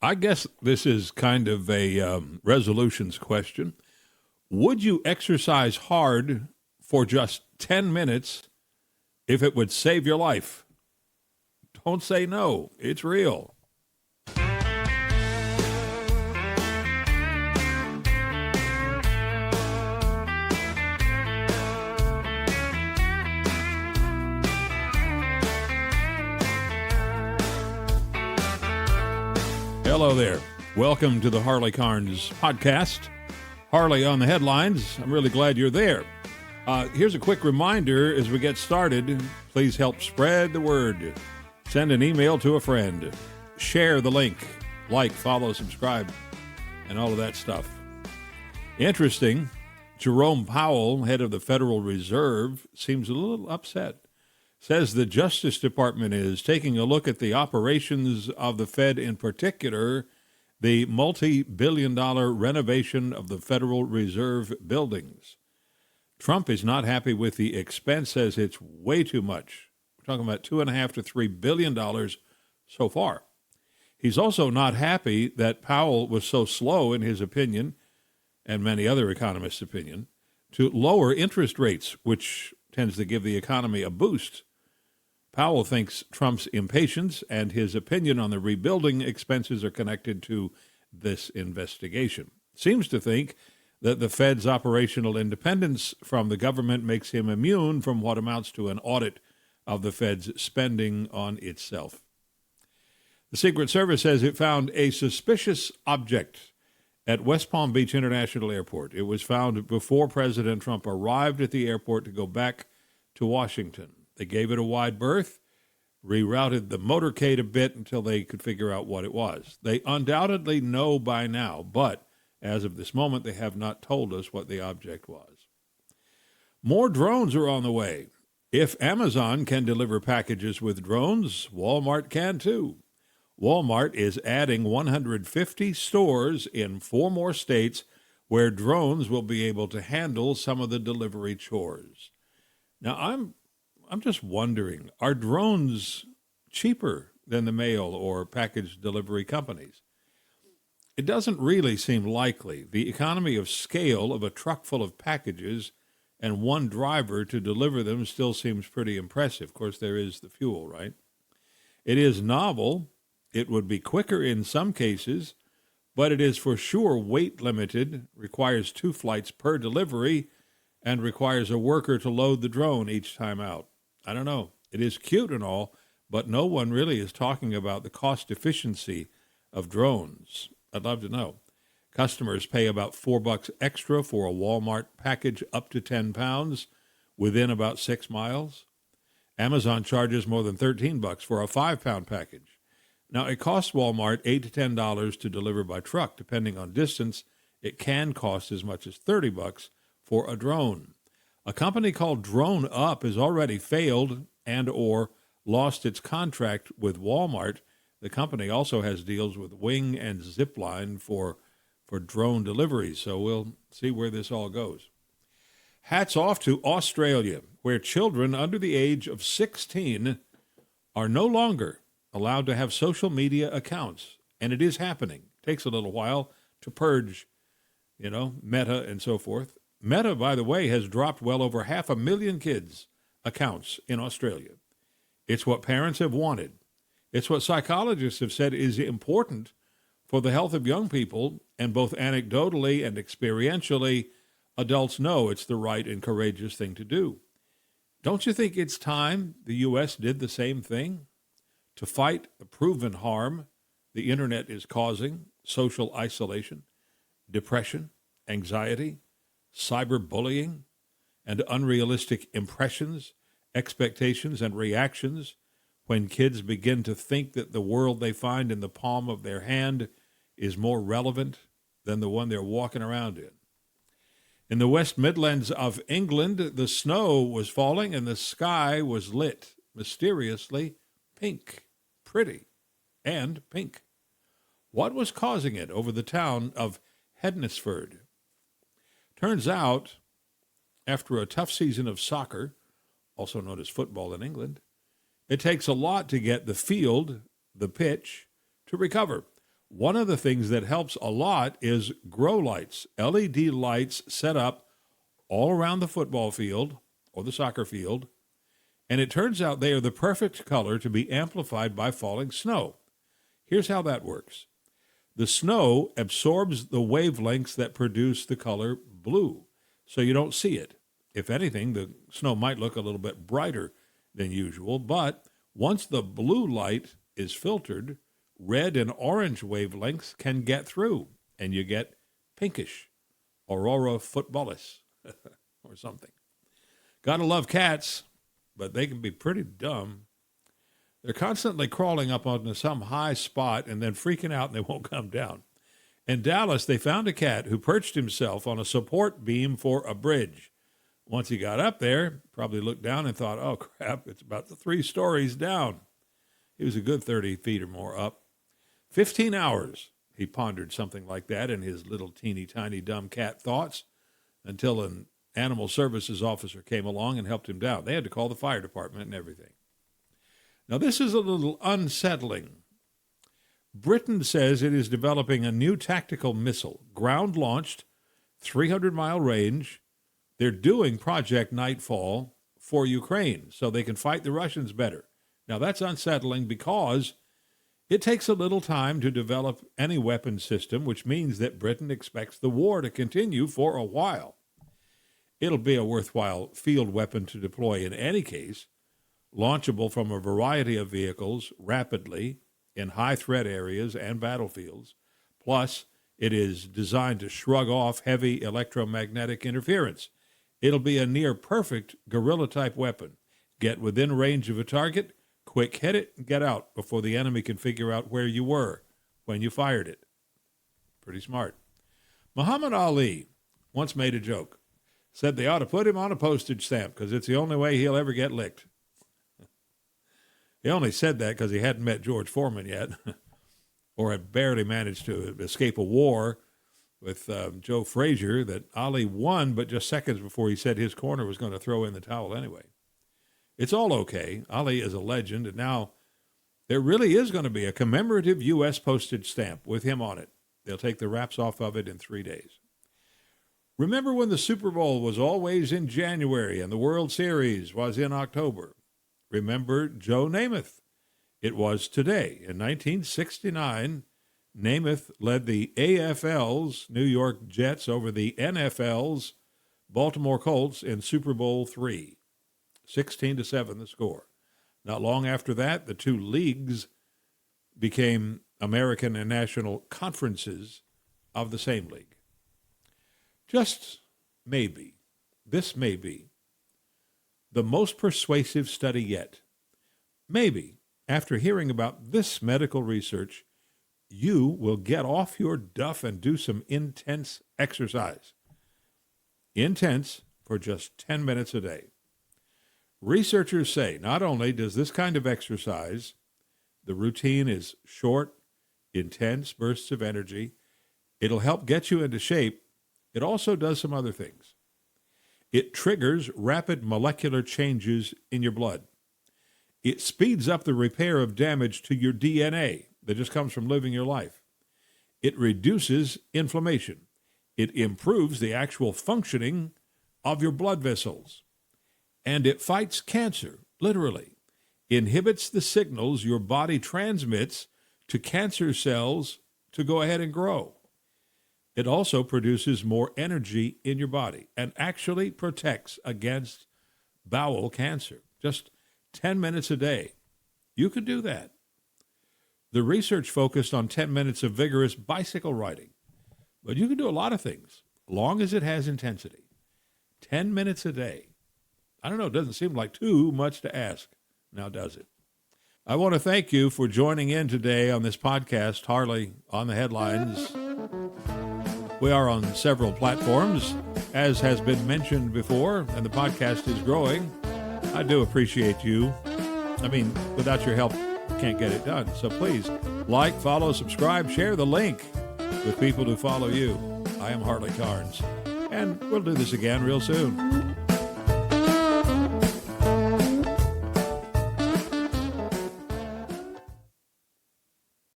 I guess this is kind of a resolutions question. Would you exercise hard for just 10 minutes if it would save your life? Don't say no. It's real. Hello there. Welcome to the Harley Carnes podcast. Harley on the headlines. I'm really glad you're there. Here's a quick reminder as we get started. Please help spread the word. Send an email to a friend. Share the link. Like, follow, subscribe, and all of that stuff. Interesting. Jerome Powell, head of the Federal Reserve, seems a little upset. Says the Justice Department is taking a look at the operations of the Fed, in particular, the multi-billion-dollar renovation of the Federal Reserve buildings. Trump is not happy with the expense, says it's way too much. We're talking about $2.5 to $3 billion so far. He's also not happy that Powell was so slow, in his opinion, and many other economists' opinion, to lower interest rates, which tends to give the economy a boost. Powell thinks Trump's impatience and his opinion on the rebuilding expenses are connected to this investigation. Seems to think that the Fed's operational independence from the government makes him immune from what amounts to an audit of the Fed's spending on itself. The Secret Service says it found a suspicious object at West Palm Beach International Airport. It was found before President Trump arrived at the airport to go back to Washington. They gave it a wide berth, rerouted the motorcade a bit until they could figure out what it was. They undoubtedly know by now, but as of this moment, they have not told us what the object was. More drones are on the way. If Amazon can deliver packages with drones, Walmart can too. Walmart is adding 150 stores in 4 more states where drones will be able to handle some of the delivery chores. Now, I'm just wondering, are drones cheaper than the mail or package delivery companies? It doesn't really seem likely. The economy of scale of a truck full of packages and one driver to deliver them still seems pretty impressive. Of course, there is the fuel, right? It is novel. It would be quicker in some cases, but it is for sure weight limited, requires 2 flights per delivery, and requires a worker to load the drone each time out. I don't know. It is cute and all, but no one really is talking about the cost efficiency of drones. I'd love to know. Customers pay about $4 extra for a Walmart package up to 10 pounds within about 6 miles. Amazon charges more than $13 for a 5-pound package. Now, it costs Walmart $8 to $10 to deliver by truck. Depending on distance, it can cost as much as $30 for a drone. A company called Drone Up has already failed and or lost its contract with Walmart. The company also has deals with Wing and Zipline for drone deliveries, so we'll see where this all goes. Hats off to Australia, where children under the age of 16 are no longer allowed to have social media accounts, and it is happening. It takes a little while to purge, Meta and so forth. Meta, by the way, has dropped well over 500,000 kids' accounts in Australia. It's what parents have wanted. It's what psychologists have said is important for the health of young people, and both anecdotally and experientially, adults know it's the right and courageous thing to do. Don't you think it's time the U.S. did the same thing to fight the proven harm the internet is causing: social isolation, depression, anxiety, cyberbullying, and unrealistic impressions, expectations, and reactions when kids begin to think that the world they find in the palm of their hand is more relevant than the one they're walking around in. In the West Midlands of England, the snow was falling and the sky was lit, mysteriously pink, pretty, and pink. What was causing it over the town of Hednesford? Turns out, after a tough season of soccer, also known as football in England, it takes a lot to get the field, the pitch, to recover. One of the things that helps a lot is grow lights, LED lights set up all around the football field or the soccer field, and it turns out they are the perfect color to be amplified by falling snow. Here's how that works. The snow absorbs the wavelengths that produce the color blue, so you don't see it. If anything, the snow might look a little bit brighter than usual, but once the blue light is filtered, red and orange wavelengths can get through, and you get pinkish, aurora footballis, or something. Gotta love cats, but they can be pretty dumb. They're constantly crawling up onto some high spot and then freaking out and they won't come down. In Dallas, they found a cat who perched himself on a support beam for a bridge. Once he got up there, probably looked down and thought, oh crap, it's about 3 stories down. He was a good 30 feet or more up. 15 hours, he pondered something like that in his little teeny tiny dumb cat thoughts until an animal services officer came along and helped him down. They had to call the fire department and everything. Now, this is a little unsettling. Britain says it is developing a new tactical missile, ground-launched, 300-mile range. They're doing Project Nightfall for Ukraine so they can fight the Russians better. Now, that's unsettling because it takes a little time to develop any weapon system, which means that Britain expects the war to continue for a while. It'll be a worthwhile field weapon to deploy in any case, launchable from a variety of vehicles rapidly in high-threat areas and battlefields. Plus, it is designed to shrug off heavy electromagnetic interference. It'll be a near-perfect guerrilla-type weapon. Get within range of a target, quick hit it, and get out before the enemy can figure out where you were when you fired it. Pretty smart. Muhammad Ali once made a joke. Said they ought to put him on a postage stamp because it's the only way he'll ever get licked. He only said that because he hadn't met George Foreman yet or had barely managed to escape a war with Joe Frazier that Ali won, but just seconds before he said his corner was going to throw in the towel anyway. It's all okay. Ali is a legend, and now there really is going to be a commemorative U.S. postage stamp with him on it. They'll take the wraps off of it in 3 days. Remember when the Super Bowl was always in January and the World Series was in October? Remember Joe Namath? It was today. In 1969, Namath led the AFL's New York Jets over the NFL's Baltimore Colts in Super Bowl III. 16-7 the score. Not long after that, the two leagues became American and national conferences of the same league. Just maybe, this may be the most persuasive study yet. Maybe, after hearing about this medical research, you will get off your duff and do some intense exercise. Intense for just 10 minutes a day. Researchers say not only does this kind of exercise, the routine is short, intense bursts of energy, it'll help get you into shape, it also does some other things. It triggers rapid molecular changes in your blood. It speeds up the repair of damage to your DNA that just comes from living your life. It reduces inflammation. It improves the actual functioning of your blood vessels. And it fights cancer, literally. Inhibits the signals your body transmits to cancer cells to go ahead and grow. It also produces more energy in your body and actually protects against bowel cancer. Just 10 minutes a day. You could do that. The research focused on 10 minutes of vigorous bicycle riding. But you can do a lot of things, long as it has intensity. 10 minutes a day. I don't know, it doesn't seem like too much to ask. Now does it? I want to thank you for joining in today on this podcast, Harley on the Headlines. We are on several platforms, as has been mentioned before, and the podcast is growing. I do appreciate you. I mean, without your help, can't get it done. So please like, follow, subscribe, share the link with people who follow you. I am Harley Carnes, and we'll do this again real soon.